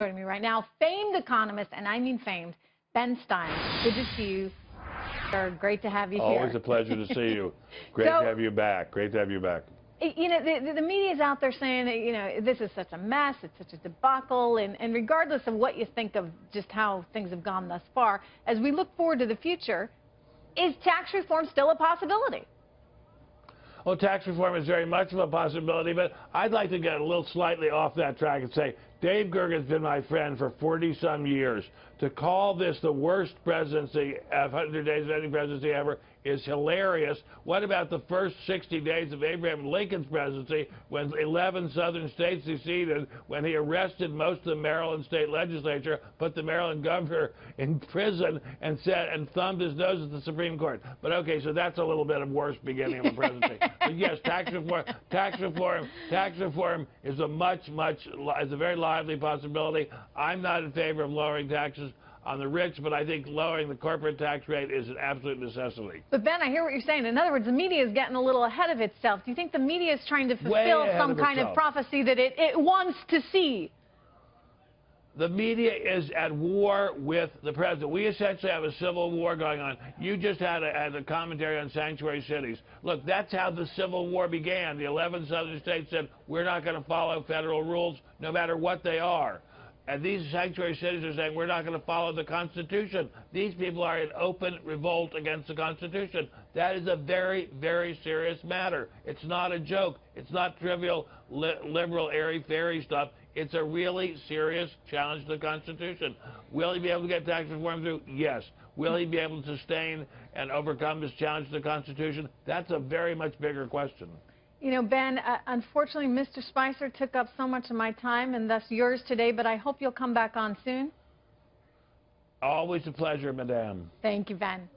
Joining me right now, famed economist, and I mean famed, Ben Stein. Good to see you. Sir, great to have you here. Always a pleasure to see you. Great to have you back. Great to have you back. You know, the media is out there saying that, you know, this is such a mess, it's such a debacle, and regardless of what you think of just how things have gone thus far, as we look forward to the future, is tax reform still a possibility? Well, tax reform is very much of a possibility, but I'd like to get a little slightly off that track and say Dave Gergen's been my friend for 40-some years. To call this the worst presidency, 100 days of any presidency ever, is hilarious. What about the first 60 days of Abraham Lincoln's presidency when 11 southern states seceded, when he arrested most of the Maryland state legislature, put the Maryland governor in prison, and thumbed his nose at the Supreme Court? But okay, so that's a little bit of worse beginning of a presidency. But yes, tax reform is a very lively possibility. I'm not in favor of lowering taxes on the rich, but I think lowering the corporate tax rate is an absolute necessity. But Ben, I hear what you're saying. In other words, the media is getting a little ahead of itself. Do you think the media is trying to fulfill some kind of prophecy that it wants to see? The media is at war with the president. We essentially have a civil war going on. You just had a commentary on sanctuary cities. Look, that's how the Civil War began. The 11 southern states said, we're not going to follow federal rules no matter what they are. And these sanctuary cities are saying, we're not going to follow the Constitution. These people are in open revolt against the Constitution. That is a very, very serious matter. It's not a joke. It's not trivial, liberal, airy-fairy stuff. It's a really serious challenge to the Constitution. Will he be able to get tax reform through? Yes. Will he be able to sustain and overcome this challenge to the Constitution? That's a very much bigger question. You know, Ben, unfortunately, Mr. Spicer took up so much of my time and thus yours today, but I hope you'll come back on soon. Always a pleasure, madame. Thank you, Ben.